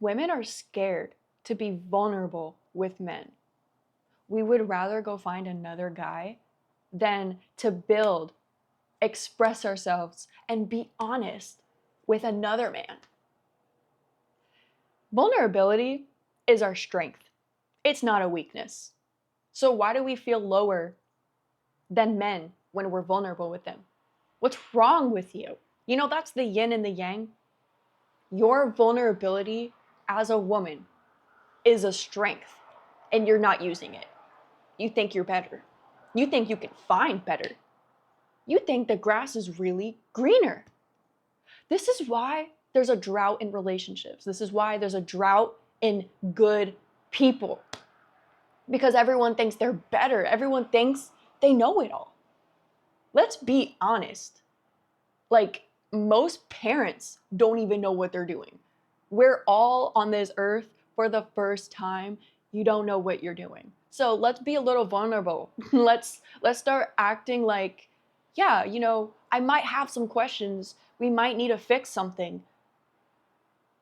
Women are scared to be vulnerable with men. We would rather go find another guy than to build, express ourselves, and be honest with another man. Vulnerability is our strength. It's not a weakness. So why do we feel lower than men when we're vulnerable with them? What's wrong with you? You know, that's the yin and the yang. Your vulnerability as a woman is a strength, and you're not using it. You think you're better. You think you can find better. You think the grass is really greener. This is why there's a drought in relationships. This is why there's a drought in good people. Because everyone thinks they're better. Everyone thinks they know it all. Let's be honest. Like, most parents don't even know what they're doing. We're all on this earth for the first time. You don't know what you're doing. So let's be a little vulnerable. Let's start acting like, yeah, you know, I might have some questions. We might need to fix something.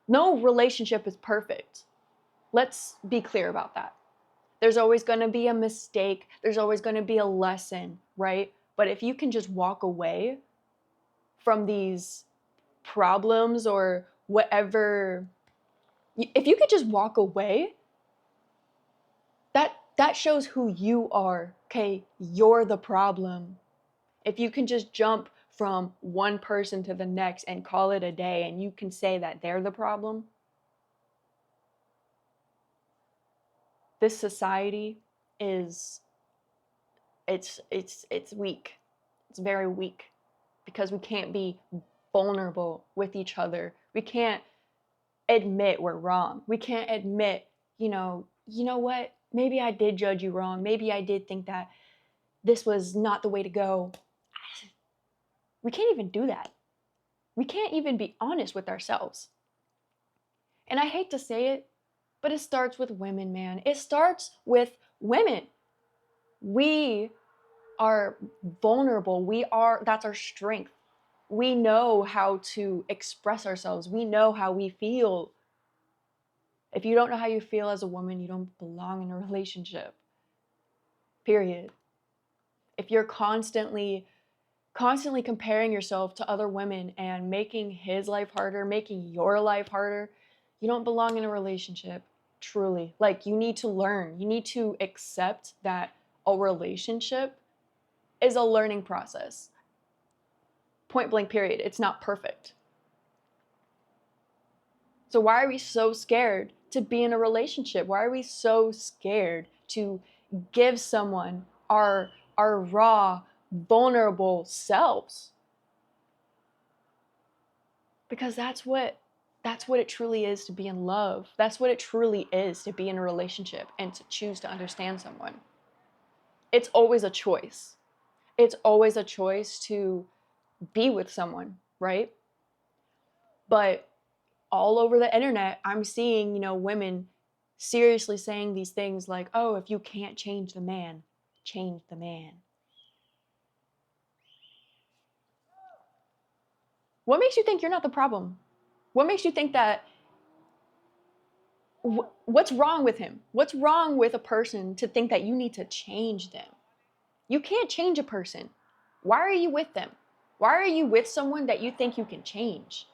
No relationship is perfect. Let's be clear about that. There's always going to be a mistake. There's always going to be a lesson, right? But if you can just walk away from these problems or whatever, if you could just walk away, that shows who you are. Okay, you're the problem. If you can just jump from one person to the next and call it a day, and you can say that they're the problem, this society is, it's weak. It's very weak because we can't be vulnerable with each other. We can't admit we're wrong. We can't admit, you know what? Maybe I did judge you wrong. Maybe I did think that this was not the way to go. We can't even do that. We can't even be honest with ourselves. And I hate to say it, but it starts with women, man. It starts with women. We are vulnerable. That's our strength. We know how to express ourselves. We know how we feel. If you don't know how you feel as a woman, you don't belong in a relationship. Period. If you're constantly comparing yourself to other women and making his life harder, making your life harder, you don't belong in a relationship. Truly. Like, you need to learn. You need to accept that a relationship is a learning process. Point blank, period. It's not perfect. So why are we so scared to be in a relationship? Why are we so scared to give someone our raw, vulnerable selves? Because that's what it truly is to be in love. That's what it truly is to be in a relationship and to choose to understand someone. It's always a choice. It's always a choice to be with someone, right? But all over the internet, I'm seeing, women seriously saying these things like, oh, if you can't change the man, change the man. What makes you think you're not the problem? What makes you think that, what's wrong with him? What's wrong with a person to think that you need to change them? You can't change a person. Why are you with them? Why are you with someone that you think you can change?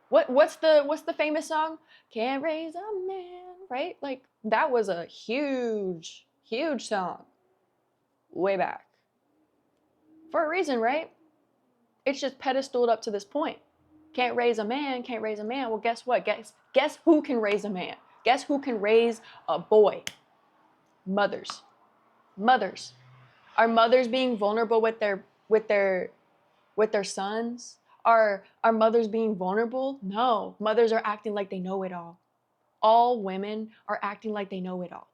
What's the famous song? Can't raise a man, right? Like, that was a huge, huge song way back. For a reason, right? It's just pedestaled up to this point. Can't raise a man, can't raise a man. Well, guess what? Guess who can raise a man? Guess who can raise a boy? Mothers. Mothers. Are mothers being vulnerable with their sons? Are mothers being vulnerable? No. Mothers are acting like they know it all. All women are acting like they know it all.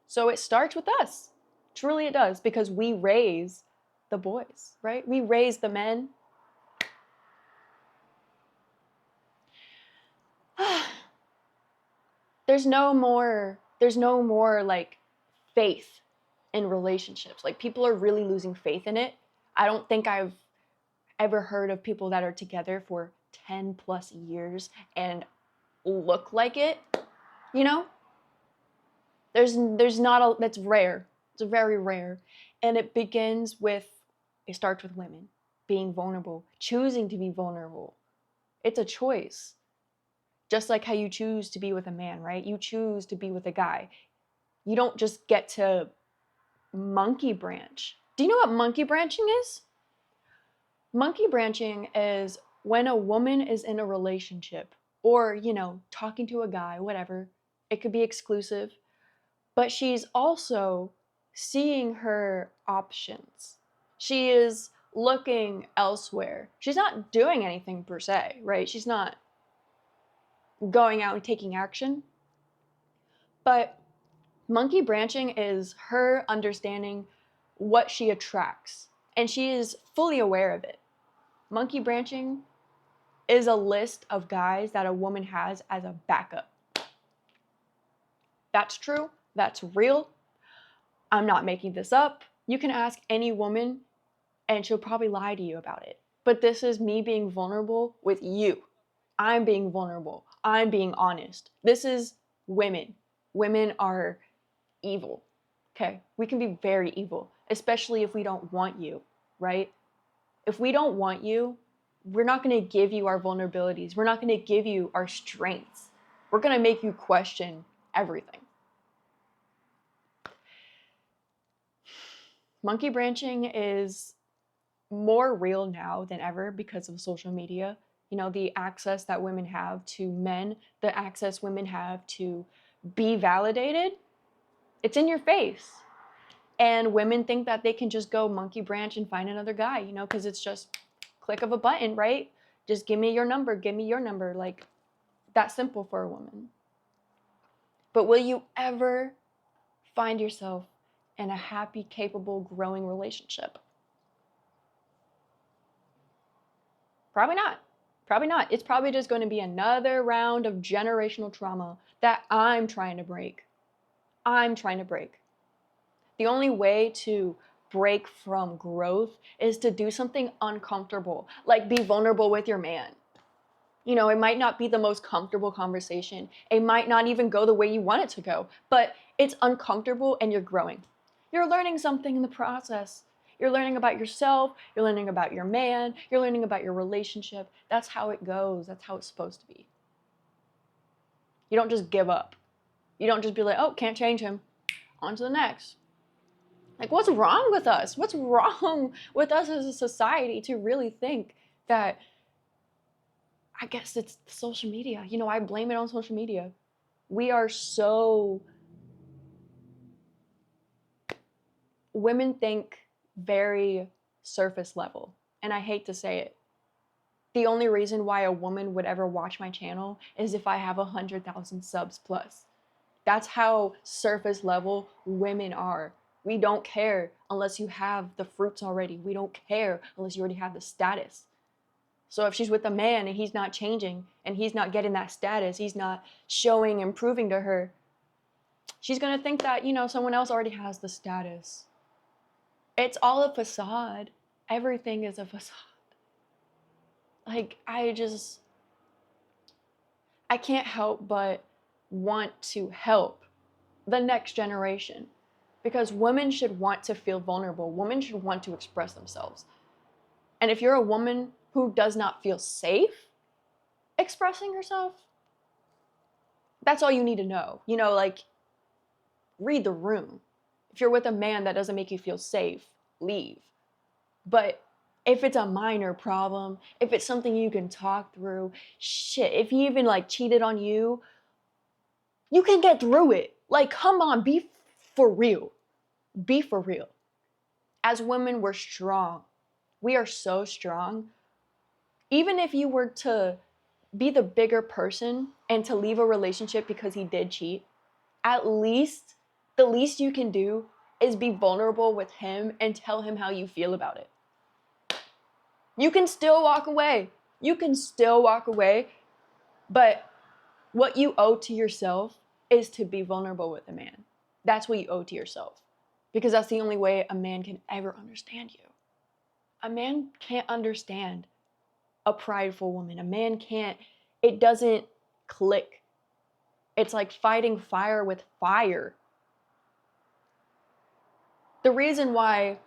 So it starts with us. Truly it does, because we raise the boys, right? We raise the men. There's no more like faith in relationships. Like, people are really losing faith in it. I don't think I've ever heard of people that are together for 10 plus years and look like it, you know? There's not a, that's rare. It's very rare. And it starts with women being vulnerable, choosing to be vulnerable. It's a choice. Just like how you choose to be with a man, right? You choose to be with a guy. You don't just get to monkey branch. Do you know what monkey branching is? Monkey branching is when a woman is in a relationship or, talking to a guy, whatever. It could be exclusive, but she's also seeing her options. She is looking elsewhere. She's not doing anything per se, right? She's not going out and taking action. But monkey branching is her understanding what she attracts, and she is fully aware of it. Monkey branching is a list of guys that a woman has as a backup. That's true. That's real. I'm not making this up. You can ask any woman and she'll probably lie to you about it. But this is me being vulnerable with you. I'm being vulnerable. I'm being honest. This is women. Women are evil. Okay? We can be very evil, especially if we don't want you, right? If we don't want you, we're not going to give you our vulnerabilities. We're not going to give you our strengths. We're going to make you question everything. Monkey branching is more real now than ever because of social media. The access that women have to men, the access women have to be validated, it's in your face. And women think that they can just go monkey branch and find another guy, because it's just click of a button, right? Just give me your number, give me your number. Like, that's simple for a woman. But will you ever find yourself in a happy, capable, growing relationship? Probably not. Probably not. It's probably just going to be another round of generational trauma that I'm trying to break. I'm trying to break. The only way to break from growth is to do something uncomfortable, like be vulnerable with your man. It might not be the most comfortable conversation. It might not even go the way you want it to go, but it's uncomfortable and you're growing. You're learning something in the process. You're learning about yourself. You're learning about your man. You're learning about your relationship. That's how it goes. That's how it's supposed to be. You don't just give up. You don't just be like, oh, can't change him. On to the next. Like, what's wrong with us? What's wrong with us as a society to really think that, I guess it's social media. I blame it on social media. We are so, women think very surface level. And I hate to say it. The only reason why a woman would ever watch my channel is if I have 100,000 subs plus. That's how surface level women are. We don't care unless you have the fruits already. We don't care unless you already have the status. So if she's with a man and he's not changing and he's not getting that status, he's not showing and proving to her, she's going to think that, someone else already has the status. It's all a facade. Everything is a facade. Like, I can't help but want to help the next generation, because women should want to feel vulnerable. Women should want to express themselves. And if you're a woman who does not feel safe expressing herself, that's all you need to know. Like, read the room. If you're with a man that doesn't make you feel safe, leave. But if it's a minor problem, if it's something you can talk through, shit, if he even cheated on you, you can get through it. Like, come on, be for real. Be for real. As women, we're strong. We are so strong. Even if you were to be the bigger person and to leave a relationship because he did cheat, at least, the least you can do is be vulnerable with him and tell him how you feel about it. You can still walk away. But what you owe to yourself is to be vulnerable with a man. That's what you owe to yourself. Because that's the only way a man can ever understand you. A man can't understand a prideful woman. A man can't, it doesn't click. It's like fighting fire with fire. The reason why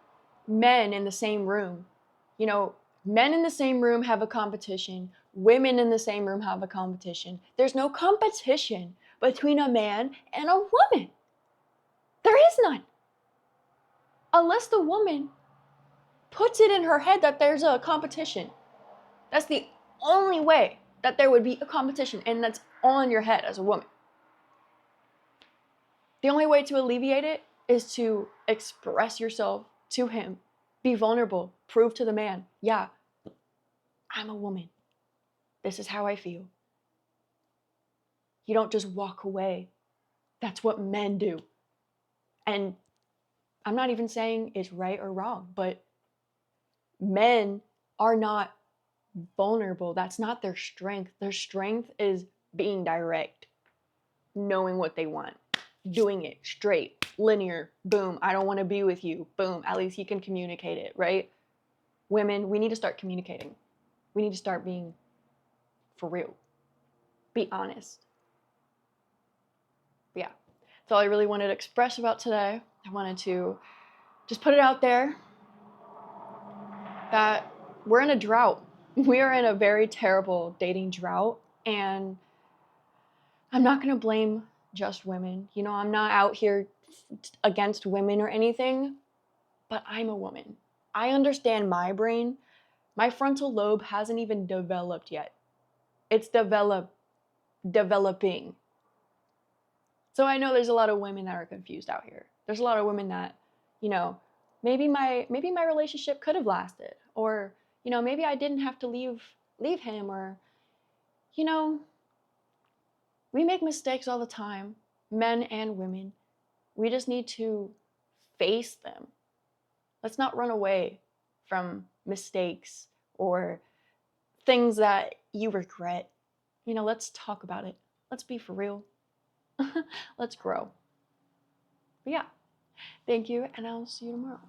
men in the same room, men in the same room have a competition, women in the same room have a competition. There's no competition between a man and a woman. There is none. Unless the woman puts it in her head that there's a competition. That's the only way that there would be a competition, and that's all in your head as a woman. The only way to alleviate it is to express yourself to him. Be vulnerable. Prove to the man, yeah, I'm a woman. This is how I feel. You don't just walk away. That's what men do. And I'm not even saying it's right or wrong, but men are not vulnerable. That's not their strength. Their strength is being direct, knowing what they want, doing it straight, linear, boom, I don't want to be with you, boom, at least you can communicate it, right? Women, we need to start communicating. We need to start being for real. Be honest. But yeah, that's all I really wanted to express about today. I wanted to just put it out there that we're in a drought. We are in a very terrible dating drought, and I'm not going to blame just women. I'm not out here against women or anything, but I'm a woman. I understand my brain. My frontal lobe hasn't even developed yet. It's developing. So I know there's a lot of women that are confused out here. There's a lot of women that, maybe my relationship could have lasted, or maybe I didn't have to leave him, or we make mistakes all the time, men and women. We just need to face them. Let's not run away from mistakes or things that you regret. Let's talk about it. Let's be for real. Let's grow. But yeah, thank you, and I'll see you tomorrow.